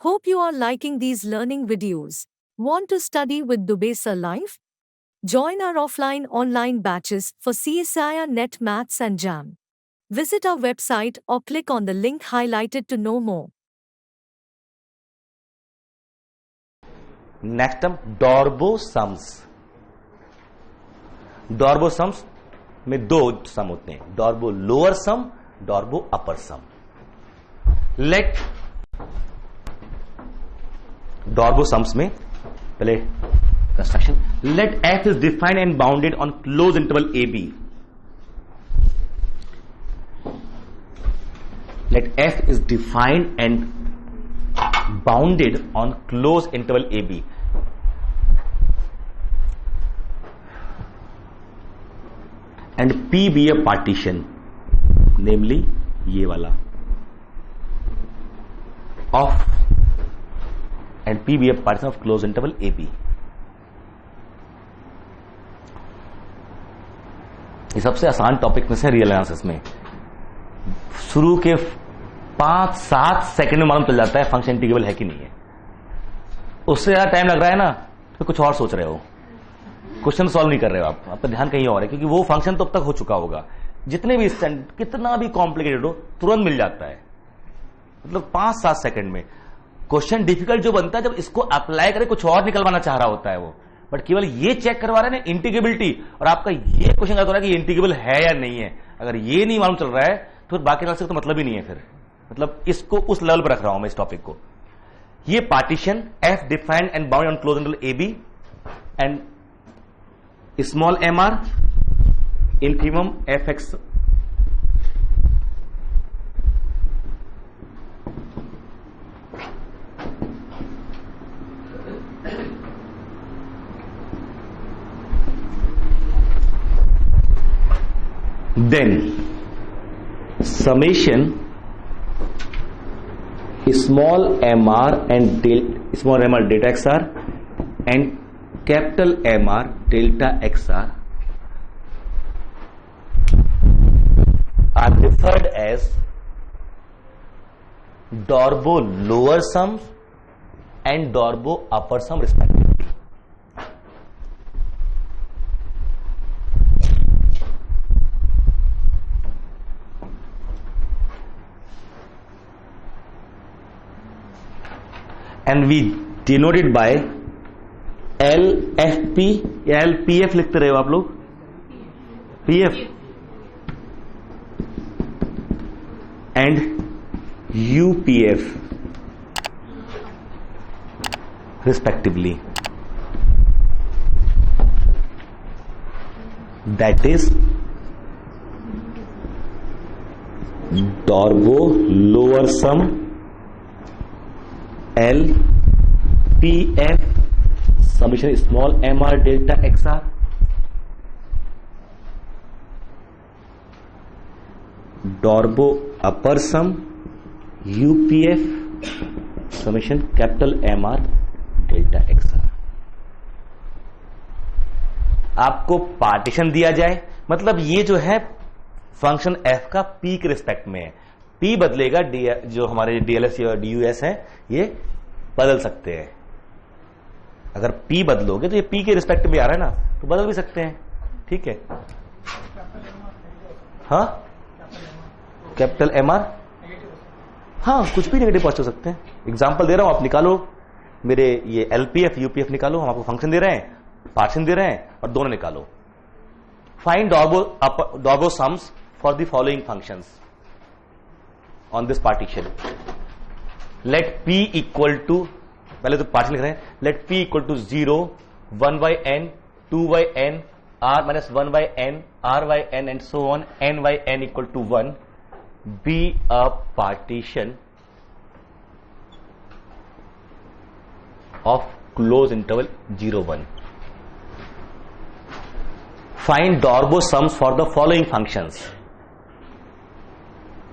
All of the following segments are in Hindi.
Hope you are liking these learning videos. Want to study with Dubey Sir Live? Join our offline online batches for CSIR Net Maths and JAM. Visit our website or click on the link highlighted to know more. Next term Darboux sums. Darboux sums में दो सम होते हैं, Darboux lower sum, Darboux upper sum. Let Darboux sums में पहले construction, let f is defined and bounded on close interval a b. Let f is defined and bounded on closed interval AB. And P be a partition, namely ये वाला of, and P be a partition of closed interval AB. ये सबसे आसान टॉपिक में से रियल एनालिसिस में शुरू के 5-7 सेकंड में मालूम चल जाता है फंक्शन इंटीग्रेबल है कि नहीं है। उससे ज्यादा टाइम लग रहा है ना तो कुछ और सोच रहे हो, क्वेश्चन सॉल्व नहीं कर रहे हो, आप आपका ध्यान कहीं और है, क्योंकि वो फंक्शन तो अब तक हो चुका होगा। जितने भी कितना भी कॉम्प्लिकेटेड हो तुरंत मिल जाता है, मतलब 5-7 सेकंड में। क्वेश्चन डिफिकल्ट जो बनता है जब इसको अप्लाई करे कुछ और निकलवाना चाह रहा होता है वो, बट केवल ये चेक करवा रहे हैं ना इंटीग्रेबिलिटी, और आपका ये क्वेश्चन आता है कि इंटीग्रेबल है या नहीं है। अगर ये नहीं मालूम चल रहा है तो बाकी एनालिसिस तो मतलब ही नहीं है फिर, मतलब इसको उस लेवल पर रख रहा हूं मैं इस टॉपिक को। ये partition f defined and bound on close interval a b and small M r infimum f x then summation small mr and small mr delta xr and capital mr delta xr are referred as Darboux lower sums and Darboux upper sum respectively. And we denote it by LFP या LPF लिखते रहे हो आप लोग, PF and UPF respectively. That is Darboux lower sum L P F summation small mr delta xr Darboux upper sum UPF summation capital mr delta xr। आपको पार्टीशन दिया जाए, मतलब ये जो है फंक्शन f का p के रिस्पेक्ट में है, p बदलेगा, जो हमारे डीएलएस या डीयूएस है ये बदल सकते हैं। अगर p बदलोगे तो ये p के रिस्पेक्ट में आ रहा है ना, तो बदल भी सकते हैं, ठीक है। हाँ कैपिटल एम आर, हाँ कुछ भी नेगेटिव पहुंच सकते हैं। एग्जांपल दे रहा हूं, आप निकालो मेरे ये एलपीएफ यूपीएफ निकालो, हम आपको फंक्शन दे रहे हैं, पार्टीशन दे रहे हैं, और दोनों निकालो। Find Darboux sums for the following functions on this partition. Let p equal to, पहले तो पार्टीशन लिख रहे हैं, let p equal to 0, 1 by n, 2 by n, r minus 1 by n, r by n and so on, n by n equal to 1 be a partition of close interval 0, 1. Find Darboux sums for the following functions.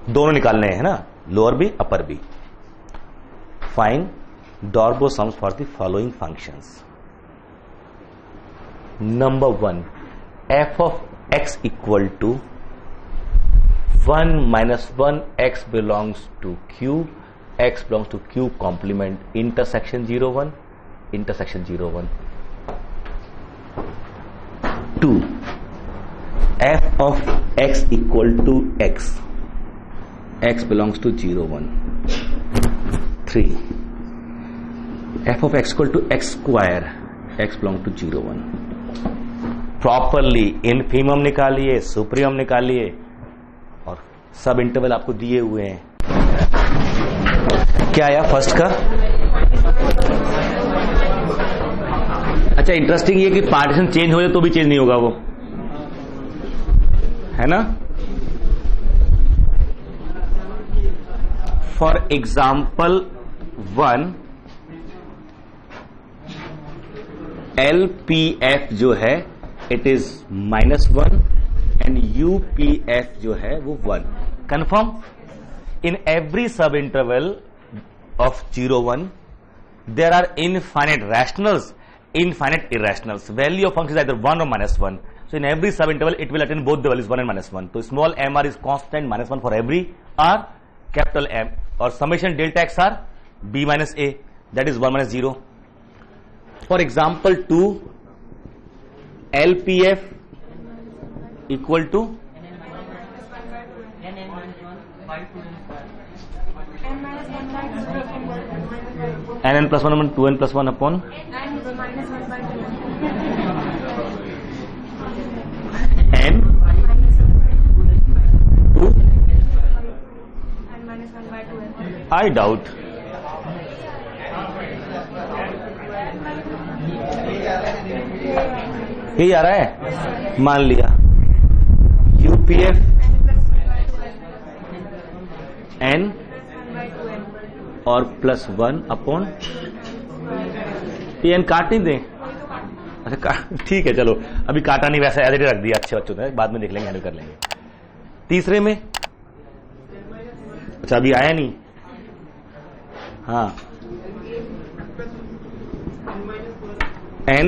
दोनों निकालने हैं ना, lower b upper b. Find Darboux sums for the following functions. Number 1, f of x equal to 1 minus 1 x belongs to q x belongs to q complement intersection 0 1 intersection 0 1. 2 f of x equal to x belongs to 0 1. 3 f of x equal to x square x belongs to 0 1. Properly infimum निकालिए, सुप्रीमम निकालिए और सब इंटरवल आपको दिए हुए हैं. क्या आया फर्स्ट का? अच्छा, इंटरेस्टिंग ये कि पार्टीशन चेंज हो जाए तो भी चेंज नहीं होगा वो, है ना. फॉर एग्जाम्पल 1 LPF जो है इट इज -1 एंड UPF जो है वो 1. Confirm. In every sub interval of 0 1 there are infinite rationals, infinite irrationals. Value of function is either 1 or -1. So in every sub interval it will attain both the values 1 and -1. So small m r is constant -1 for every r, capital M, or summation delta x r b minus a, that is 1 minus 0. For example 2 LPF equal to nn plus 1 upon 2n plus 1 upon n 2 I doubt. यही आ रहा है. मान लिया UPF n और +1 अपॉन n काट नहीं दें. अच्छा ठीक है, चलो अभी काटा नहीं, वैसे एज इट रख दिया. अच्छे बच्चों ने बाद में देख लेंगे, हैंडल कर लेंगे. तीसरे में अच्छा अभी आया नहीं. हाँ n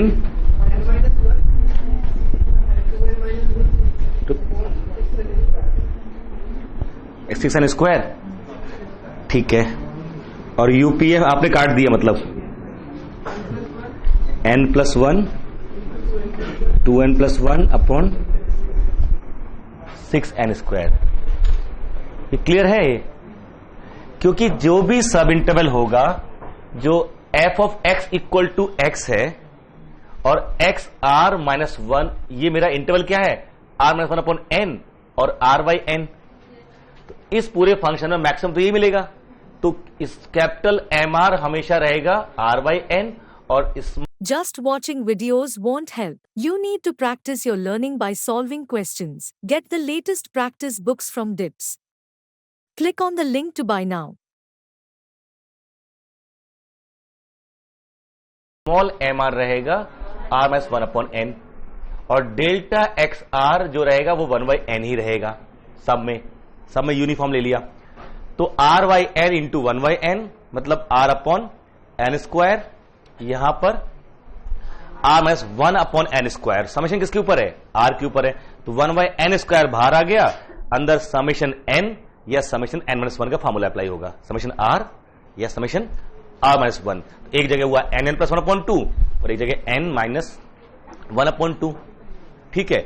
x6n स्क्वायर, ठीक है. और UPF आपने काट दिया, मतलब n + 1 2n + 1 upon 6n square. ये क्लियर है ये? क्योंकि जो भी सब इंटरवल होगा जो f of x equal to x है और x r -1, ये मेरा इंटरवल क्या है? r -1 अपॉन n और r by n. तो इस पूरे फंक्शन में मैक्सिमम तो ये मिलेगा. तो इस कैपिटल MR हमेशा रहेगा r by n और इस. Just watching videos won't help. You need to practice your learning by solving questions. Get the latest practice books from DIPS. Click on the link to buy now. Small MR रहेगा r - 1 अपॉन n और डेल्टा XR जो रहेगा वो 1 by n ही रहेगा. सब में यूनिफॉर्म ले लिया. तो r by n into 1 by n मतलब r अपॉन n स्क्वायर. यहां पर r - 1 upon n square. Summation किसके ऊपर है? r के ऊपर है. तो 1 by n स्क्वायर बाहर आ गया. अंदर समेशन n या समेशन n - 1 का फॉर्मूला अप्लाई होगा. समेशन r या समेशन r - 1. एक जगह हुआ nn + 1 अपॉन 2 और एक जगह n - 1 अपॉन 2. ठीक है.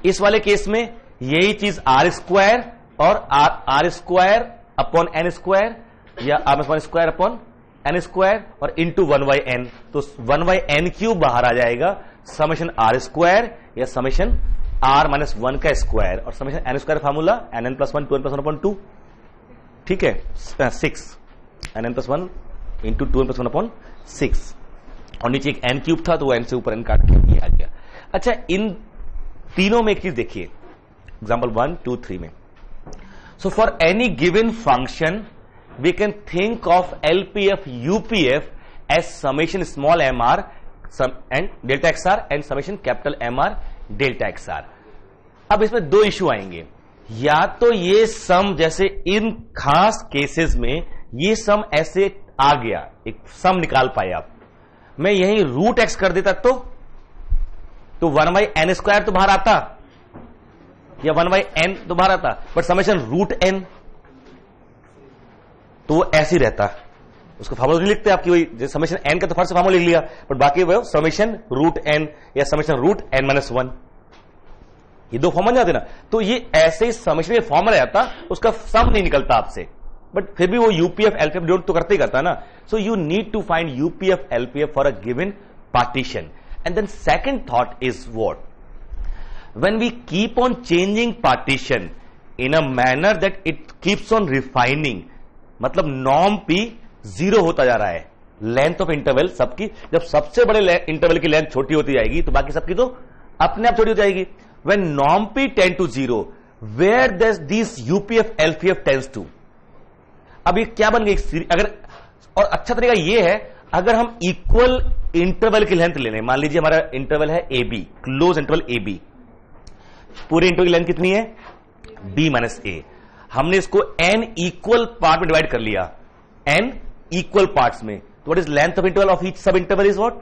इस वाले केस में यही चीज r स्क्वायर और r square upon n square या r - 1 square upon n square और इंटू 1 by n. तो 1 by n क्यूब बाहर आ जाएगा. समेशन r स्क्वायर या समेशन r - 1 का स्क्वायर और summation n square formula nn + 1 2n + 1 upon 2. ठीक है. 6 nn + 1 इंटू 2n + 1 अपॉन 6 और नीचे एक n क्यूब था तो वो n से ऊपर n काट के ये आ गया. अच्छा, इन तीनों में एक चीज देखिए. एग्जाम्पल 1 2 3 में. So for any given function we can think of LPF UPF as summation small mr and delta xr and summation capital MR delta xr. अब इसमें दो इश्यू आएंगे. या तो ये सम जैसे इन खास केसेस में ये सम ऐसे आ गया, एक सम निकाल पाए आप. मैं यही रूट x कर देता तो 1 by n स्क्वायर तो बाहर आता या 1 by n तो बाहर आता. बट समेशन रूट n तो वो ऐसे ही रहता है, उसका फॉर्मूला नहीं लिखते आपकी, वही समेशन एन का तो फर्स्ट फॉर्मूला लिख लिया, बट बाकी वो समेशन रूट एन या समेशन रूट एन माइनस 1, ये दो फॉर्म बन जाते ना। तो ये ऐसे ही समेशन में फॉर्मूला आता, उसका सम नहीं निकलता आपसे, बट फिर भी वो यूपीएफ एलपीएफ डिनोट तो करते ही करता ना। So you need to find UPF LPF for a given partition. And then second thought is what, when we keep on changing partition in a manner that it keeps on refining, मतलब norm p जीरो होता जा रहा है, लेंथ ऑफ इंटरवल सबकी, जब सबसे बड़े इंटरवल की लेंथ छोटी होती जाएगी तो बाकी सबकी तो अपने आप छोटी हो जाएगी। when norm p tend to zero, where does this UPF LPF tends to, अब ये क्या बन गई अगर, और अच्छा तरीका ये है अगर हम इक्वल इंटरवल की लेंथ ले लें, मान लीजिए हमारा इंटरवल है a b, close interval a b, पूरे इंटरवल की लेंथ कितनी है b माइनस ए, हमने इसको n इक्वल पार्ट में डिवाइड कर लिया, n इक्वल पार्ट्स में, तो what is length of interval of each sub interval is what,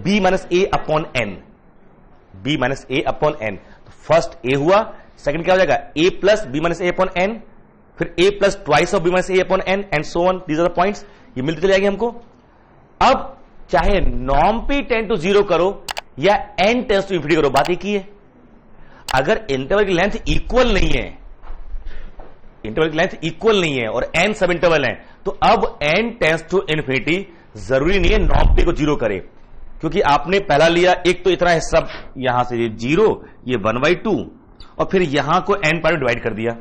b minus a upon n, b minus a upon n। तो फर्स्ट a हुआ, सेकंड क्या हो जाएगा a plus b minus a upon n, फिर a plus twice of b minus a upon n and so on, these are the points, ये मिलते चले जाएंगे हमको। अब चाहे norm p tend to zero करो या n टेंड्स टू इंफिनिटी करो, बात एक ही है। अगर इंटरवल की लेंथ इक्वल नहीं है, इंटरवल की लेंथ इक्वल नहीं है और n सब इंटरवल है, तो अब n टेंड्स टू इंफिनिटी, जरूरी नहीं है नॉर्म p को जीरो करे, क्योंकि आपने पहला लिया एक तो इतना हिस्सा यहां से ये जीरो, ये 1/2 और फिर यहां को n पार्ट में डिवाइड कर दिया,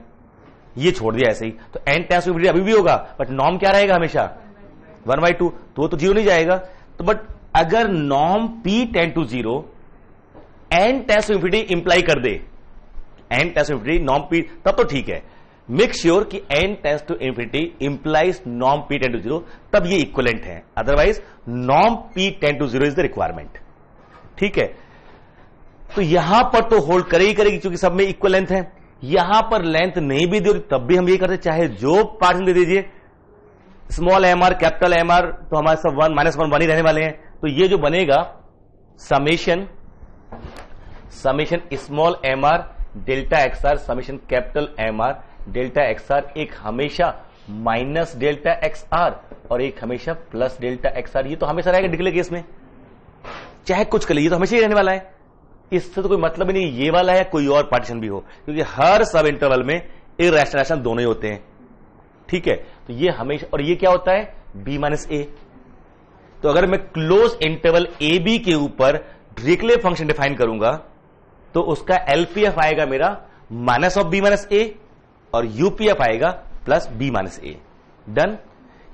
ये छोड़ दिया ऐसे ही, तो n टेंड्स टू इंफिनिटी अभी भी होगा, बट नॉर्म क्या रहेगा हमेशा 1/2, तो वो तो जीरो नहीं जाएगा। तो बट अगर norm p tend to zero, n tends to infinity imply कर दे, n tends to infinity norm p, तब तो ठीक है। मेक श्योर कि n tends to infinity implies norm p tend to zero, तब ये इक्विवेलेंट है, otherwise norm p tend to zero is the requirement. ठीक है, तो यहां पर तो होल्ड करेगी करेगी क्योंकि सब में इक्वल लेंथ है। यहां पर लेंथ नहीं भी दी तब भी हम ये करते, चाहे जो पार्ट दे दीजिए, small M r capital M r, तो हमारे सब 1 माइनस 1 ही रहने वाले हैं। तो ये जो बनेगा summation small M R delta x r summation capital M R delta x r, एक हमेशा माइनस डेल्टा एक्स आर और एक हमेशा प्लस डेल्टा एक्स आर। ये तो हमेशा रहेगा डिक्लेयर केस में, चाहे कुछ कर लीजिए, ये तो हमेशा ही रहने वाला है, इससे तो कोई मतलब ही नहीं ये वाला है कोई और पार्टीशन भी हो, क्योंकि हर सब इंटरवल में इररेशनल दोनों ही होते हैं। ठीक है, तो ये हमेशा, और ये क्या होता है b माइनस ए। तो अगर मैं क्लोज इंटरवल ए बी के ऊपर डिरिचलेट फंक्शन डिफाइन करूंगा तो उसका एलपीएफ आएगा मेरा माइनस ऑफ बी माइनस ए और यूपीएफ आएगा प्लस बी माइनस ए। डन,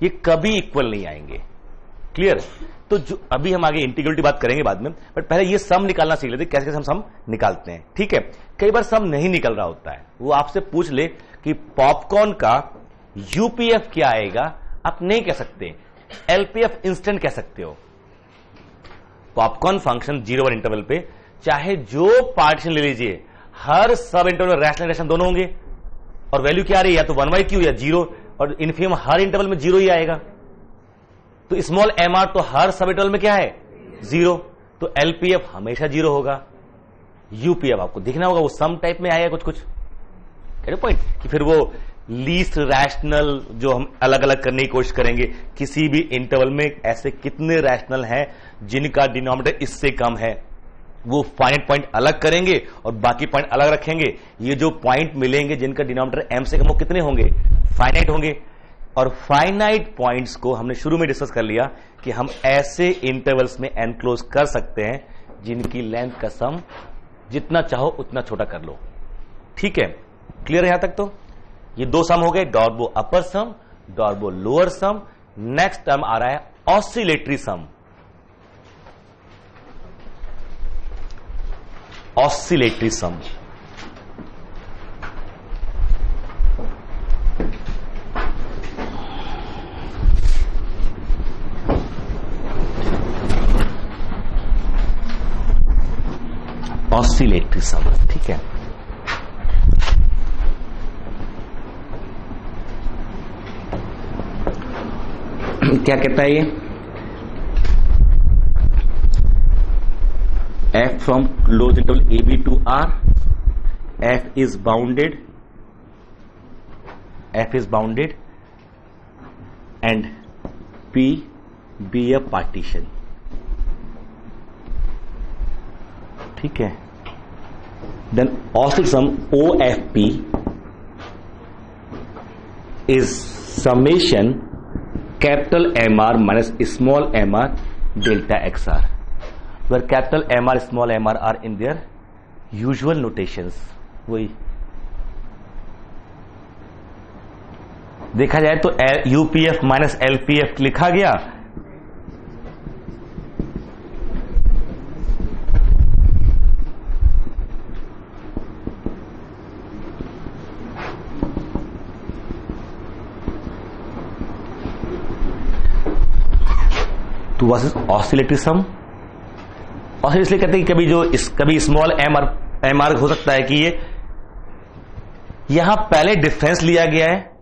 ये कभी इक्वल नहीं आएंगे। क्लियर? तो जो अभी हम आगे इंटीग्रल की बात करेंगे बाद में, बट पहले ये सम निकालना सीख लेते, कैसे कैसे हम सम निकालते हैं। ठीक है, कई बार सम नहीं निकल रहा होता है, वो आपसे पूछ ले कि पॉपकॉर्न का यूपीएफ क्या आएगा, आप नहीं कह सकते, एलपीएफ इंस्टेंट कह सकते हो। पॉपकॉर्न फंक्शन 0 1 इंटरवल पे चाहे जो पार्टीशन ले लीजिए, हर सब इंटरवल में रैशनल दोनों होंगे, और वैल्यू क्या आ रही है, या तो 1/q या 0, और इनफिनिटी हर इंटरवल में 0 ही आएगा। तो स्मॉल एम आर तो हर सब इंटरवल में क्या है 0, तो एलपीएफ हमेशा 0 होगा। यूपीएफ आपको दिखना होगा वो सम टाइप में आएगा कुछ पॉइंट, कि फिर वो लीस्ट रैशनल जो हम अलग अलग करने की कोशिश करेंगे, किसी भी इंटरवल में ऐसे कितने रैशनल हैं जिनका डिनोमिनेटर इससे कम है, वो फाइनाइट पॉइंट अलग करेंगे और बाकी पॉइंट अलग रखेंगे। ये जो पॉइंट मिलेंगे जिनका डिनोमिनेटर m से कम, वो कितने होंगे, फाइनाइट होंगे। और फाइनाइट पॉइंट्स को हमने शुरू में डिस्कस कर लिया कि हम ऐसे इंटरवल्स में एनक्लोज कर सकते हैं जिनकी लेंथ का सम जितना चाहो उतना छोटा कर लो। ठीक है, क्लियर है यहां तक? तो ये दो सम हो गए, डॉर्बो अपर सम, डॉर्बो लोअर सम। नेक्स्ट टर्म आ रहा है ऑसिलेटरी सम। ऑसिलेटरी सम, ऑसिलेटरी सम। ठीक है, क्या कहता है ये, f from closed interval AB to R, f is bounded and P be a partition. ठीक है. Then oscillator sum OFP is summation capital MR minus small mr delta XR, where capital MR small mr are in their usual notations. वही देखा जाए तो UPF माइनस LPF लिखा गया. तो व्हाट इज ऑसिलेटरी सम? और इसलिए कहते हैं कि कभी स्मॉल एम आर हो सकता है कि ये यहां पहले डिफरेंस लिया गया है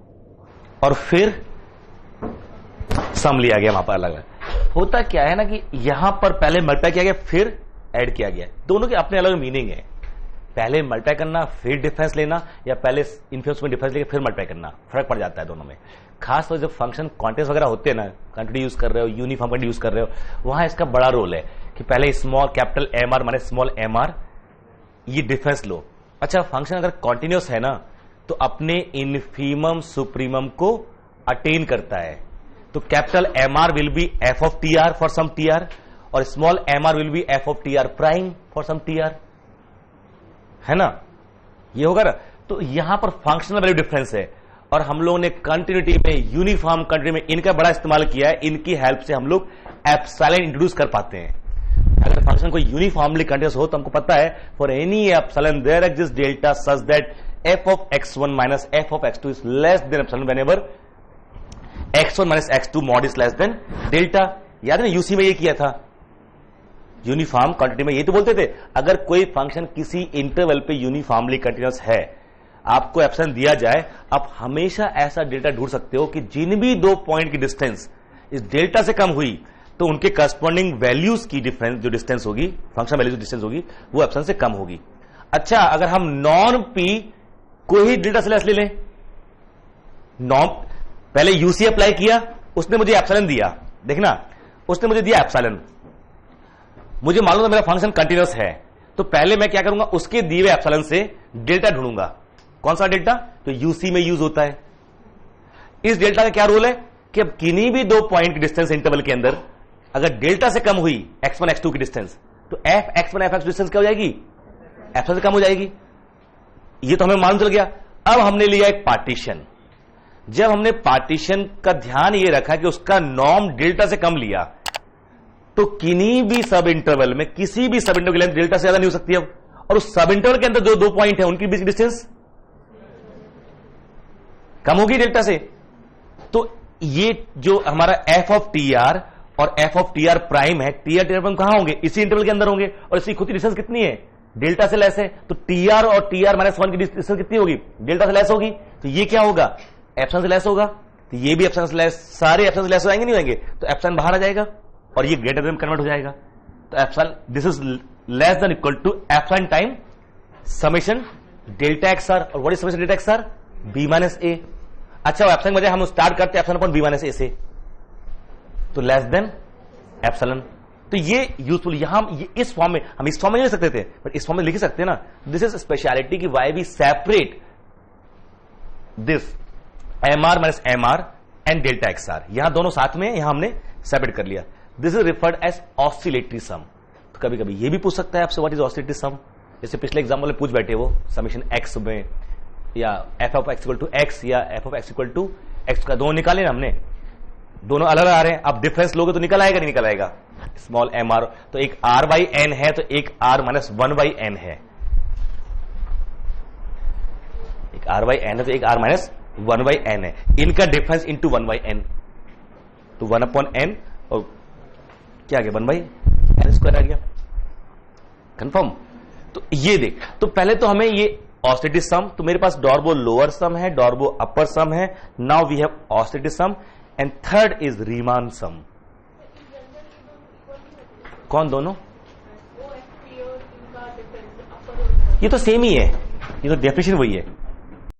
और फिर सम लिया गया. वहां पर अलग अलग होता क्या है ना कि यहां पर पहले मल्टीप्लाई किया गया फिर ऐड किया गया. दोनों के अपने अलग मीनिंग है. पहले मल्टीप्लाई करना फिर डिफरेंस लेना, या पहले इनफिनिट में डिफरेंस लेके फिर मल्टीप्लाई करना, फर्क पड़ जाता है दोनों में. खास तौर जब फंक्शन क्वांटिटीज वगैरह होते हैं ना, क्वांटिटी यूज कर रहे हो, यूनिफॉर्म क्वांटिटी यूज कर रहे हो, वहां इसका बड़ा रोल है कि पहले small capital M r minus small M r ये डिफरेंस लो. अच्छा, फंक्शन अगर कॉन्टिन्यूस है ना तो अपने इनफीमम सुप्रीमम को अटेन करता है. तो capital M r will be f of t r for some t r, और small M r will be f of t r prime for some t r, है ना. ये होगा ना. तो यहां पर फंक्शनल वैल्यू डिफरेंस है, और हम लोगों ने कंटिन्यूटी में, यूनिफॉर्म कंटिन्यूटी में इनका बड़ा इस्तेमाल किया है. इनकी हेल्प से हम लोग एप्सिलॉन इंट्रोड्यूस कर पाते हैं. अगर फंक्शन को यूनिफॉर्मली कंटिन्यूस हो तो हमको पता है for any epsilon there exist delta such that f of x1 minus f of x2 is less than epsilon whenever x1 minus x2 mod is less than delta. याद है ना, यूसी में ये किया था, यूनिफॉर्म क्वांटिटी में ये तो बोलते थे अगर कोई फंक्शन किसी इंटरवल पे यूनिफॉर्मली कंटिन्यूस है, आपको एप्सिलॉन दिया जाए, आप हमेशा ऐसा डेल्टा ढूंढ सकते हो कि जिन भी दो पॉइंट की डिस्टेंस इस डेल्टा से कम हुई तो उनके करस्पॉन्डिंग वैल्यूज की डिफरेंस, जो डिस्टेंस होगी, फंक्शन वैल्यू जो डिस्टेंस होगी, वो एप्सिलॉन से कम होगी. अच्छा, अगर हम नॉन पी कोई ही डेल्टा से लेस ले लें, नॉन पहले यूसी अप्लाई किया, उसने मुझे एप्सिलॉन दिया, देखना उसने मुझे दिया एप्सिलॉन, मुझे मालूम है मेरा फंक्शन कंटिन्यूस है, तो पहले मैं क्या करूंगा, उसके दिए हुए एप्सिलॉन से डेल्टा ढूंढूंगा. कौन सा डेल्टा? तो यूसी में यूज होता है. इस डेल्टा का क्या रोल है कि अब किन्हीं भी दो पॉइंट की डिस्टेंस इंटरवल के अंदर अगर डेल्टा से कम हुई x1 x2 की डिस्टेंस, तो F x1 F x distance क्या हो जाएगी? एप्सिलॉन से कम हो जाएगी. ये तो हमें मालूम चल गया. अब हमने लिया एक पार्टीशन. जब हमने पार्टीशन का ध्यान ये रखा कि उसका नॉर्म डेल्टा से कम लिया, तो किन्हीं भी सब इंटरवल में, किसी भी सब इंटरवल की लेंथ डेल्टा से ज्यादा नहीं हो सकती अब, और उस सब इंटरवल के अंदर जो दो पॉइंट है उनकी बीच की डिस्टेंस कम होगी डेल्टा से. तो ये जो हमारा एफ ऑफ टी आर और F of t r prime है, टी आर प्राइम कहां होंगे? इसी इंटरवल के अंदर होंगे, और इसकी खुद की डिस्टेंस कितनी है? डेल्टा से लेस है. तो टी आर और टी आर माइनस 1 की डिस्टेंस कितनी होगी? डेल्टा से लेस होगी. तो ये क्या होगा? एप्सिलॉन से लेस होगा. तो ये भी एप्सिलॉन से लेस, सारे एप्सिलॉन से लेस होंगे नहीं होंगे, तो एप्सिलॉन बाहर आ जाएगा और ये ग्रेटर देन कन्वर्ट हो जाएगा. तो epsilon this is less than equal to epsilon time summation delta x are. और what is summation delta x r? B minus a. अच्छा, एप्सिलॉन बजाय हम स्टार्ट करते हैं epsilon upon b minus a से, तो लेस देन एप्सिलॉन. तो ये यूजफुल, यहां इस फॉर्म में, हम इस फॉर्म में नहीं लिख सकते थे, बट इस फॉर्म में लिख सकते हैं ना. दिस इज स्पेशलिटी की why we separate this m r minus m r and delta x r. यहां दोनों साथ में, यहां हमने सेपरेट कर लिया. This is referred as oscillatory sum. तो कभी कभी ये भी पूछ सकता है आपसे व्हाट इज ऑसिलेटरी सम. जैसे पिछले एग्जाम्पल में पूछ बैठे वो समेशन एक्स में, या f of x equal to x, या f of x equal to x का दोनों निकाले ना हमने, दोनों अलग आ रहे हैं. अब डिफरेंस लोगे तो निकल आएगा, नहीं निकल आएगा? स्मॉल एम आर, तो एक आर बाई एन है, तो एक आर माइनस 1 बाई एन है. एक आर बाई एन है, तो एक आर माइनस 1 बाई एन है. इनका डिफरेंस इंटू 1 बाई एन, तो 1 अपॉन एन, और क्या आ गया? 1 बाई एन स्क्वायर आ गया. कंफर्म? तो ये देख, तो पहले तो हमें ये ऑसिलेटरी सम, तो मेरे पास डॉर्बो लोअर सम है, डॉर्बो अपर सम है. Now we have oscillatory sum, and third is Riemann sum. कौन दोनों? ये तो सेम ही है, ये तो डेफिनेशन वही है.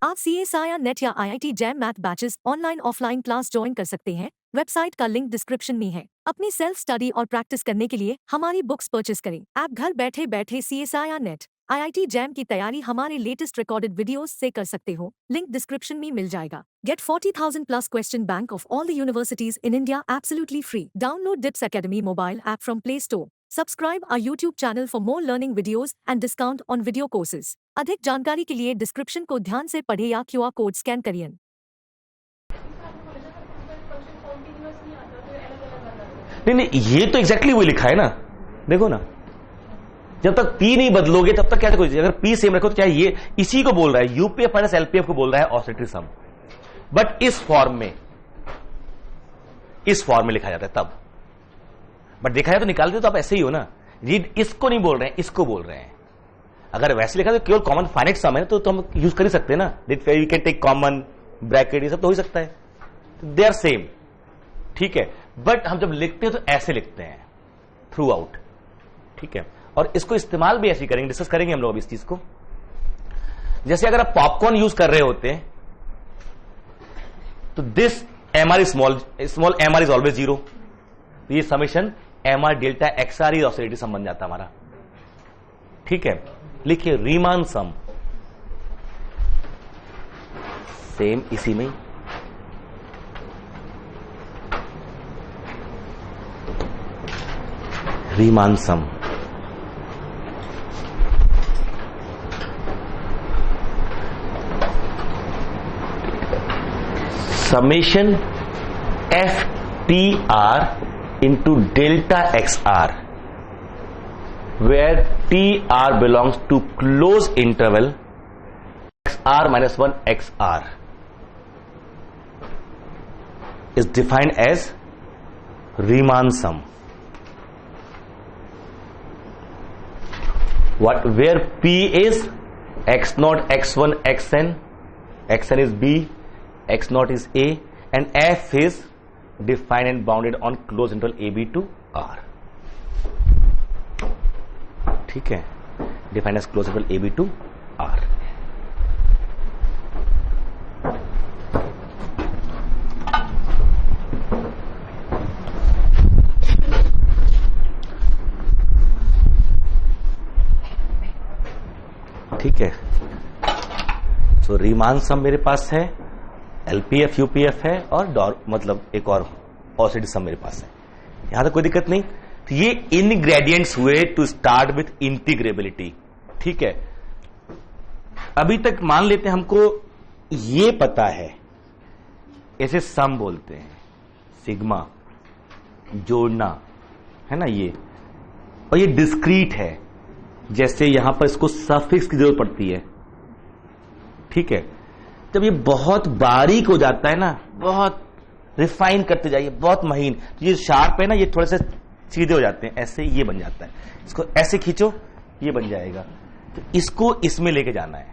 आप CSIR नेट या IIT jam math batches online offline class join कर सकते हैं। वेबसाइट का लिंक डिस्क्रिप्शन में है। अपनी सेल्फ स्टडी और प्रैक्टिस करने के लिए हमारी बुक्स परचेस करें। आप घर बैठे बैठे CSIR नेट IIT जैम की तैयारी हमारे लेटेस्ट रिकॉर्डेड वीडियोस से कर सकते हो। लिंक डिस्क्रिप्शन में मिल जाएगा। Get 40,000 plus question bank of all the universities in India absolutely free. Download DIPS Academy mobile app from Play Store. Subscribe our YouTube channel for more learning videos and discount on video courses. अधिक जानकारी के लिए डिस्क्रिप्शन को ध्यान से पढ़े या QR कोड स्कैन करिए। नहीं, ये तो एग्जैक्टली वही लिखा है ना। देखो ना, जब तक पी नहीं बदलोगे तब तक क्या कोई, अगर पी सेम रखो तो चाहे ये इसी को बोल रहा है, यूपीएफ माइनस एलपीएफ को बोल रहा है ऑसिलेटरी सम, बट इस फॉर्म में लिखा जाता है तब। बट देखा जाए तो निकालते तो आप ऐसे ही हो ना, रीड इसको नहीं बोल रहे हैं, इसको बोल रहे हैं। अगर वैसे लिखा तो केवल कॉमन फाइनाइट सम है तो हम यूज कर ही सकते हैं ना, we can take common bracket, ये सब तो हो ही सकता है, दे आर सेम, ठीक है। बट हम जब लिखते हैं तो ऐसे लिखते हैं थ्रू आउट, ठीक है। और इसको इस्तेमाल भी ऐसे करेंगे, डिस्कस करेंगे हम लोग अब इस चीज को। जैसे अगर आप पॉपकॉर्न यूज कर रहे होते हैं तो this m r is small M r is always zero, ये summation m are delta x r ही ऑसिलेटरी सम बन जाता हमारा, ठीक है। लिखिए रीमान सम, सेम इसी में Riemann sum, summation F T r into delta XR, where TR belongs to closed interval XR minus 1 XR is defined as Riemann sum. Where P is X naught X1 Xn, Xn is B, X naught is A, and F is defined and bounded on closed interval AB to R, ठीक है, defined as closed interval AB to R। ठीक है, तो रीमान सम मेरे पास है, एलपीएफ यूपीएफ है, और मतलब एक और ऑसिलेटरी सम मेरे पास है। यहां तक कोई दिक्कत नहीं। तो ये इनग्रेडिएंट्स हुए टू स्टार्ट विथ इंटीग्रेबिलिटी, ठीक है। अभी तक मान लेते हैं हमको ये पता है, ऐसे सम बोलते हैं, सिग्मा जोड़ना है ना ये, और ये डिस्क्रीट है, जैसे यहां पर इसको सफिक्स की जरूरत पड़ती है, ठीक है। जब ये बहुत बारीक हो जाता है ना, बहुत रिफाइन करते जाइए, बहुत महीन, तो ये शार्प है ना, ये थोड़े से सीधे हो जाते हैं, ऐसे ये बन जाता है। इसको ऐसे खींचो, ये बन जाएगा। तो इसको इसमें लेके जाना है,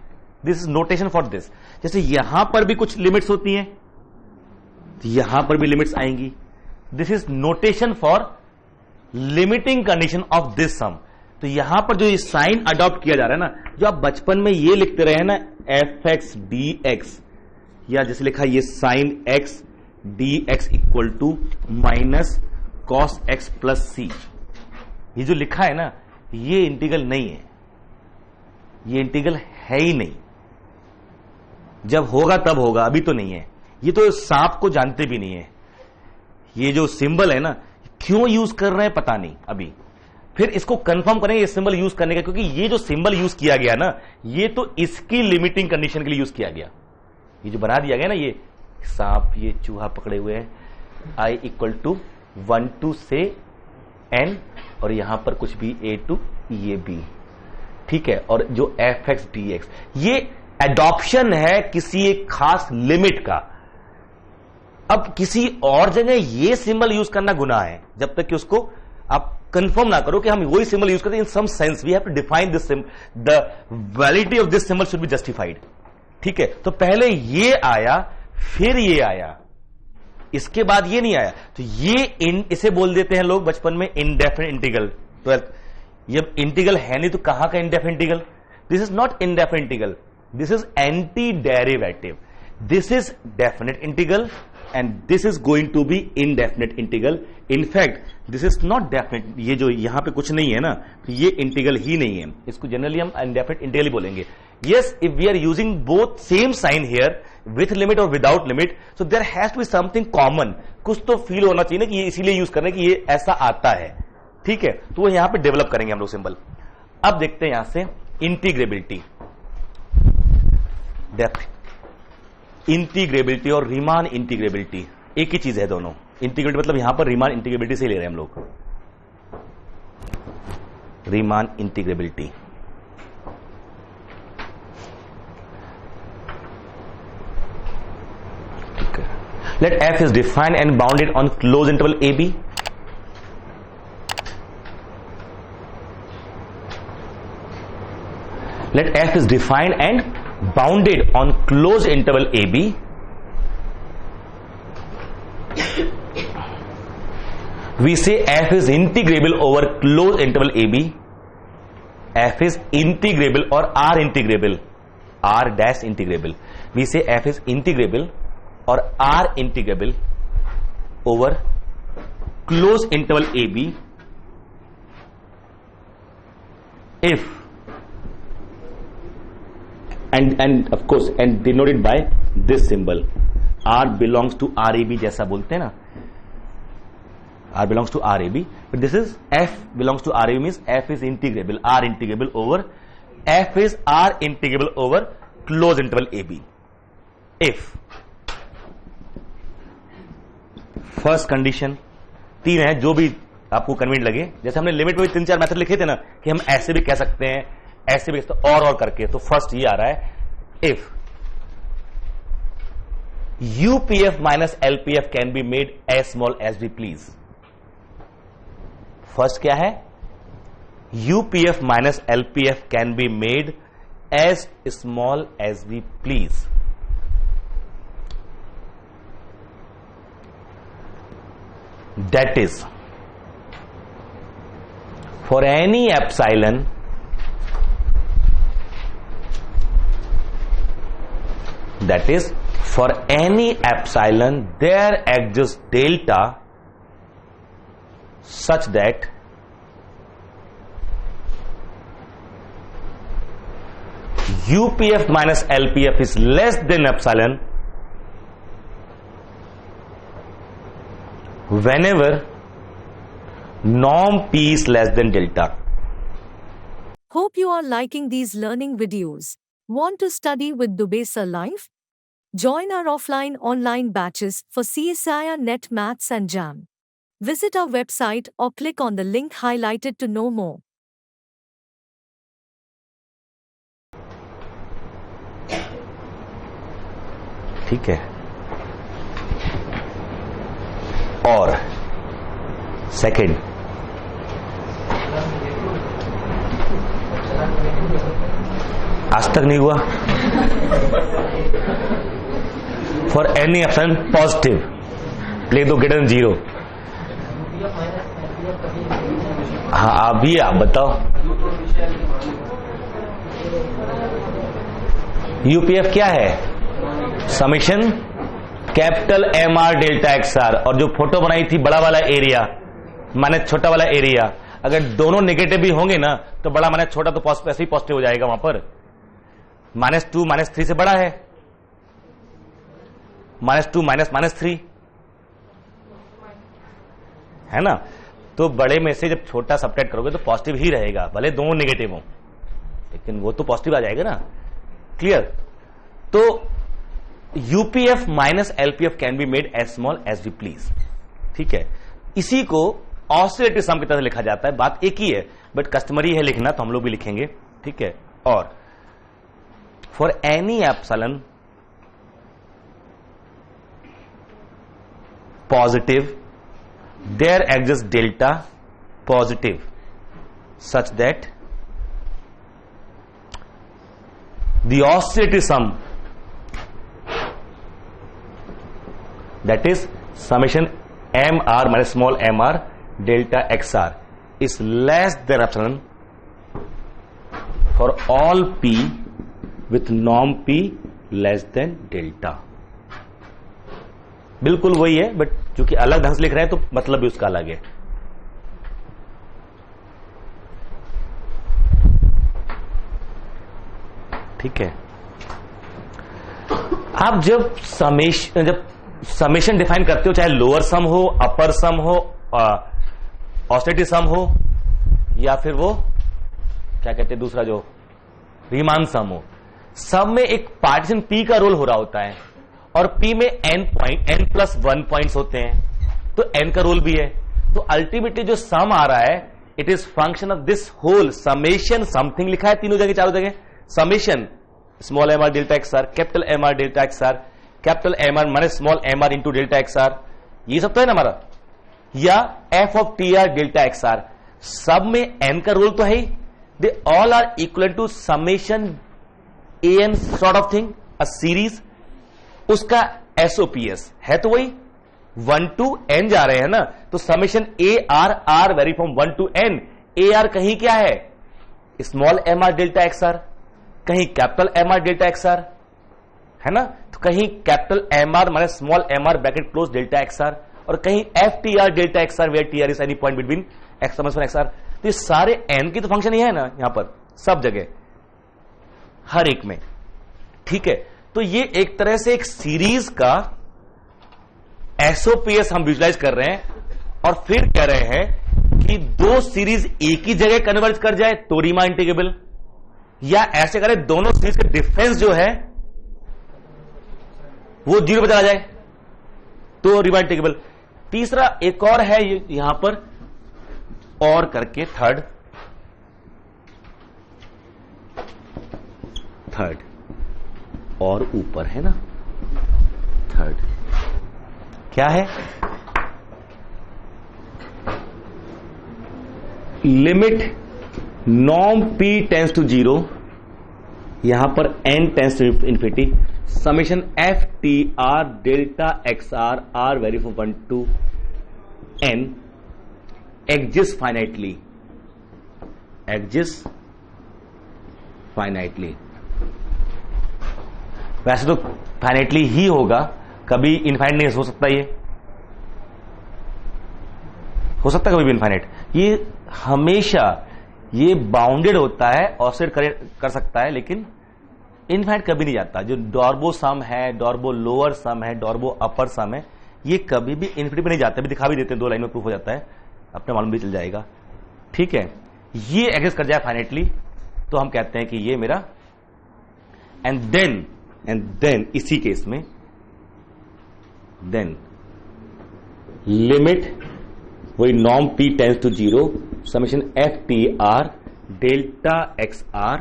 this is notation for this. जैसे यहां पर भी कुछ लिमिट्स होती हैं, तो यहां पर भी लिमिट्स आएंगी। This is notation for limiting condition of this sum. तो यहां पर जो ये साइन अडॉप्ट किया जा रहा है ना, जो आप बचपन में ये लिखते रहे ना, एफ एक्स डी एक्स, या जैसे लिखा ये sine x d x equal to minus cos x plus c, ये जो लिखा है ना, ये इंटीग्रल नहीं है, ये इंटीग्रल है ही नहीं। जब होगा तब होगा, अभी तो नहीं है। ये तो सांप को जानते भी नहीं है। ये जो सिंबल है ना, क्यों यूज कर रहे हैं पता नहीं अभी, फिर इसको कंफर्म करेंगे ये सिंबल यूज करने का, क्योंकि ये जो सिंबल यूज किया गया ना, ये तो इसकी लिमिटिंग कंडीशन के लिए यूज किया गया। ये जो बना दिया गया ना, ये सांप, ये चूहा पकड़े हुए हैं, i इक्वल टू 1 to से n, और यहां पर कुछ भी a to ये b, ठीक है। और जो एफ एक्स डी एक्स, ये एडॉप्शन है किसी एक खास लिमिट का। अब किसी और जगह ये सिंबल यूज करना गुनाह है, जब तक कि उसको आप कंफर्म ना करो कि हम वही सिंबल यूज करते हैं। In some sense we have to define this symbol, the validity of this symbol should be justified, ठीक है। तो पहले ये आया, फिर ये आया, इसके बाद ये नहीं आया। तो ये इसे बोल देते हैं लोग बचपन में इनडेफिनिट इंटीग्रल। ट्वेल्थ, ये इंटीग्रल है नहीं तो कहां का indefinite integral? This is not indefinite integral, This is anti-derivative. This is definite integral and this is going to be indefinite integral. In fact, this is not definite. ये जो यहां पे कुछ नहीं है ना, ये इंटीग्रल ही नहीं है. इसको जनरली हम indefinite integral ही बोलेंगे. Yes, if we are using both same sign here with limit और without limit, so there has to be something common. कुछ तो फील होना चाहिए ना कि ये इसीलिए यूज करने कि ये ऐसा आता है. ठीक है, तो वो यहां पे डेवलप करेंगे हम लोग सिंबल. अब देखते हैं यहां से इंटीग्रेबिलिटी, इंटीग्रेबिलिटी और रीमान इंटीग्रेबिलिटी एक ही चीज है दोनों. इंटीग्रेबिलिटी मतलब यहां पर रीमान इंटीग्रेबिलिटी से ले रहे हैं हम लोग. रीमान इंटीग्रेबिलिटी, ठीक है. Let f is defined and bounded on close interval a b. Let f is defined and bounded on closed interval AB. We say f is integrable over closed interval AB. F is integrable or R integrable. R dash integrable. We say f is integrable or R integrable over closed interval AB if and of course and denoted by this symbol. R belongs to RAB जैसा बोलते हैं ना, R belongs to RAB, but this is F belongs to RAB means F is integrable, R integrable over, F is R integrable over closed interval AB. If first condition, तीन है जो भी आपको कन्वीनियंट लगे. जैसे हमने लिमिट में भी 3-4 मेथड लिखे थे ना कि हम ऐसे भी कह सकते हैं, ऐसे भी और करके. तो फर्स्ट ये आ रहा है, if UPF minus LPF can be made as small as we please. First क्या है, UPF minus LPF can be made as small as we please. That is for any epsilon that is for any epsilon there exists delta such that UPF minus LPF is less than epsilon whenever norm P is less than delta. Hope you are liking these learning videos. Want to study with Dubeser Live? Join our offline online batches for CSIR Net Maths and JAM. Visit our website or click on the link highlighted to know more. ठीक है. और सेकंड, आज तक नहीं हुआ. फॉर एनी ऑप्शन पॉजिटिव लिख दो ग्रेटर देन 0. हाँ अभी आप बताओ. यूपीएफ क्या है, summation capital M R delta x are. और जो फोटो बनाई थी बड़ा वाला एरिया माने छोटा वाला एरिया, अगर दोनों नेगेटिव भी होंगे ना तो बड़ा माने छोटा तो ऐसे ही पॉजिटिव हो जाएगा. वहां पर -2 -3 से बड़ा है, -2 -3 है ना. तो बड़े में से जब छोटा सबट्रैक्ट करोगे तो पॉजिटिव ही रहेगा, भले दोनों नेगेटिव हो, लेकिन वो तो पॉजिटिव आ जाएगा ना. क्लियर. तो UPF minus LPF can be made as small as we please. ठीक है. इसी को ऑसिलेटरी सम की तरह लिखा जाता है. बात एक ही है बट कस्टमरी है लिखना, तो हम लोग भी लिखेंगे. ठीक है. और for any epsilon positive there exists delta positive such that the oscillating sum, that is summation mr minus small mr delta xr, is less than epsilon for all p with norm P less than delta. बिल्कुल वही है, बट चूंकि अलग ढंग से लिख रहे हैं तो मतलब भी उसका अलग है। ठीक है। आप जब समेशन डिफाइन करते हो, चाहे लोअर सम हो, अपर सम हो, ऑस्टेटिव सम हो, या फिर वो क्या कहते हैं दूसरा जो रीमान सम हो, सब में एक पार्टीशन पी का रोल हो रहा होता है और पी में n+1 पॉइंट्स होते हैं, तो n का रोल भी है। तो अल्टीमेटली जो सम आ रहा है it is function of this whole summation something लिखा है तीनों जगह चारों जगह, summation small M R delta x r, capital M R delta x r, capital M r minus small M r into delta x r, ये सब तो है ना हमारा, या f of t are delta x r, सब में एन का रोल तो है ही। They all are equal to summation A n sort of thing, a series, उसका एसओपीएस है तो वही 1 to n जा रहे हैं ना, तो summation a r are vary from 1 to n, a r कहीं क्या है small M R delta x r, कहीं capital M R delta x r है ना, तो कहीं capital M r minus small M r bracket close delta x are, और कहीं f T R delta x r where t r is any point between x minus x r. तो ये सारे एन की तो फंक्शन ही है ना यहां पर सब जगह हर एक में। ठीक है, तो ये एक तरह से एक सीरीज का एसओपीएस हम विजुलाइज कर रहे हैं और फिर कह रहे हैं कि दो सीरीज एक ही जगह कन्वर्ज कर जाए तो रीमान इंटीग्रेबल, या ऐसे करें दोनों सीरीज का डिफरेंस जो है वो 0 पे चला जाए तो रीमान इंटीग्रेबल। तीसरा एक और है यहां पर और करके थर्ड और ऊपर है ना थर्ड क्या है, limit norm p tends to 0, यहां पर n tends to infinity, summation F T R delta x R are vary from 1 to n exist finitely. वैसे तो फाइनाइटली ही होगा, कभी इनफाइनाइट नहीं हो सकता, ये हो सकता कभी भी इनफाइनाइट, ये हमेशा ये बाउंडेड होता है, ऑसिलेट कर सकता है, लेकिन इनफाइनाइट कभी नहीं जाता। जो डॉर्बो सम है, डॉर्बो लोअर सम है, डॉर्बो अपर सम है, ये कभी भी इन्फिनिटी पे नहीं जाते। अभी दिखा भी देते हैं, 2 लाइन में प्रूफ हो जाता है, अपने मालूम भी चल जाएगा। ठीक है, ये एग्जिस्ट कर जाए फाइनाइटली तो हम कहते हैं कि ये मेरा एंड देन इसी केस में देन लिमिट वही norm p tends to 0 summation F T R delta x R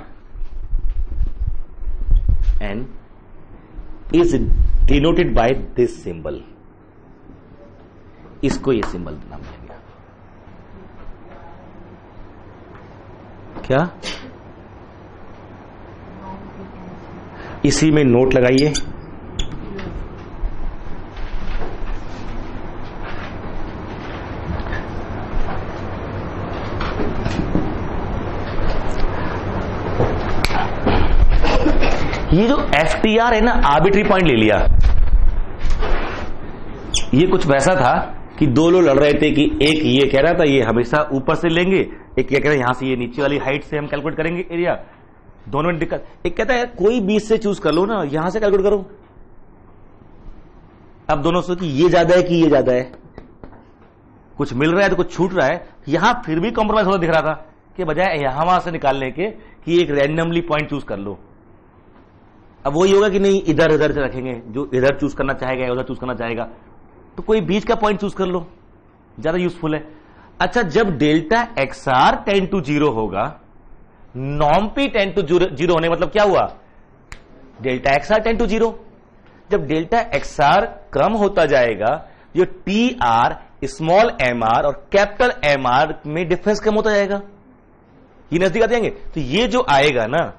N is denoted by this symbol, इसको ये सिंबल नाम दिया गया क्या, इसी में नोट लगाइए। ये जो FTR है ना, आर्बिट्री पॉइंट ले लिया, ये कुछ वैसा था कि दो लोग लड़ रहे थे कि एक ये कह रहा था ये हमेशा ऊपर से लेंगे, एक ये कह रहा है यहां से ये नीचे वाली हाइट से हम कैलकुलेट करेंगे एरिया, दोनों में दिक्कत। एक कहता है कोई बीच से चूज कर लो ना, यहां से कैलकुलेट करो। अब दोनों सोच कि ये ज्यादा है कि ये ज्यादा है, कुछ मिल रहा है तो कुछ छूट रहा है। यहां फिर भी कॉम्प्रोमाइज होता दिख रहा था कि बजाय यहां वहां से निकालने के कि एक रैंडमली पॉइंट चूज कर लो। अब वही होगा कि नहीं इधर इधर से रखेंगे, जो इधर चूज करना चाहेगा उधर चूज करना चाहेगा, तो कोई बीच का पॉइंट चूज कर लो, ज्यादा यूजफुल है। अच्छा, जब delta x R tend to 0 होगा, नॉर्म पी टेंड टू 0 होने मतलब क्या हुआ, delta x R tend to 0। जब डेल्टा एक्स आर कम होता जाएगा, जो T R small M R और कैपिटल एम आर में डिफरेंस कम होता जाएगा, ये नजदीक आते जाएंगे। तो ये जो आएगा ना,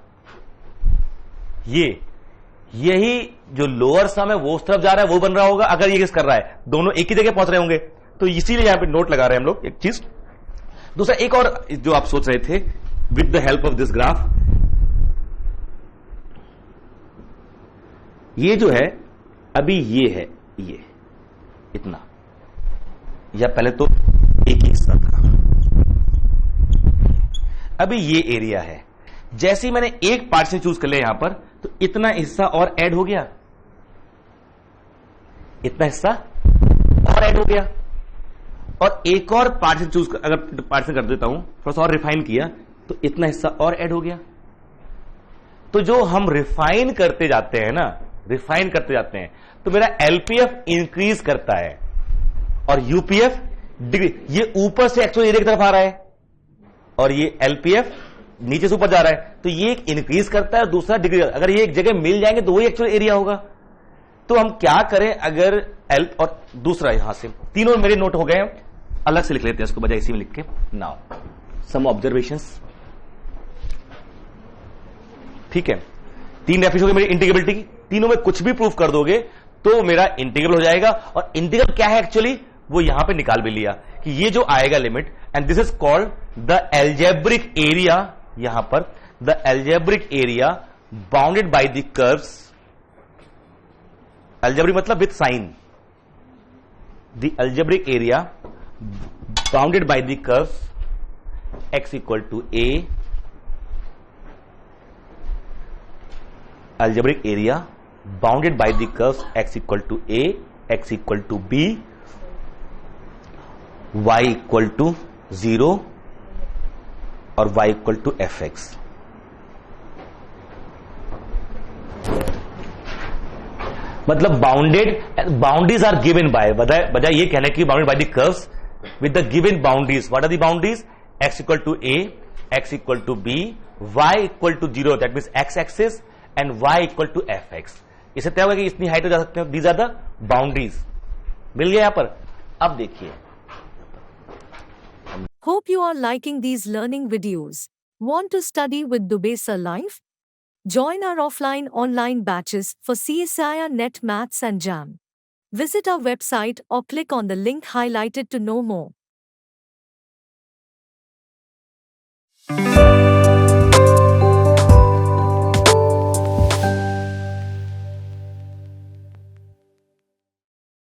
यही जो लोअर सम है वो उस तरफ जा रहा है, वो बन रहा होगा। अगर ये किस कर रहा है, दोनों एक ही जगह पहुंच रहे होंगे, तो इसीलिए यहां पे नोट लगा रहे हैं हम लोग एक चीज। दूसरा एक और जो आप सोच रहे थे, with the help of this graph, ये जो है अभी ये है, ये इतना, या पहले तो एक ही हिस्सा था, अभी ये एरिया है। जैसे ही मैंने एक पार्ट से चूज कर लिया यहां पर, तो इतना हिस्सा और ऐड हो गया, इतना हिस्सा और ऐड हो गया, और एक और पार्ट से चूज अगर पार्ट कर देता हूं, थोड़ा सा और रिफाइन किया, तो इतना हिस्सा और ऐड हो गया। तो जो हम रिफाइन करते जाते हैं ना, रिफाइन करते जाते हैं, तो मेरा एलपीएफ इंक्रीज करता है और यूपीएफ डिग्री, ये ऊपर से एक्चुअल एरिया की तरफ आ रहा है और ये एलपीएफ नीचे से ऊपर जा रहा है, तो ये एक इंक्रीज करता है और दूसरा डिग्री। अगर ये एक जगह मिल जाएंगे तो वही एक्चुअल एरिया होगा। तो हम क्या करें, अगर एल और दूसरा यहां से, तीनों मेरे नोट हो गए, अलग से लिख लेते हैं इसको बजाय इसी में लिख के। नाउ सम ऑब्जर्वेशंस, ठीक है, 3 डेफिनेशन हो गई मेरी इंटीग्रेबिलिटी की, तीनों में कुछ भी प्रूफ कर दोगे तो मेरा इंटीग्रल हो जाएगा। और इंटीग्रल क्या है एक्चुअली, वो यहां पे निकाल भी लिया कि ये जो आएगा limit, and this is called the algebraic area, यहां पर the algebraic area bounded by the curves, algebraic मतलब with sign, the algebraic area bounded by the curves x equal to a, algebraic area bounded by the curves x equal to a, x equal to b, y equal to 0 और y equal to fx। मतलब बाउंड्रीज आर गिवन बाय, बजाय ये कहने की bounded by the curves with the given boundaries. What are the boundaries, x equal to a, x equal to b, y equal to 0, that means x axis, and y equal to fx। इसे तय होगा कि इतनी हाइट हो जा सकते हैं, दीज आर द बाउंड्रीज। मिल गया यहां पर। अब देखिए, Hope you are liking these learning videos. Want to study with Dubesa Live? Join our offline online batches for CSIR Net Maths and JAM. Visit our website or click on the link highlighted to know more.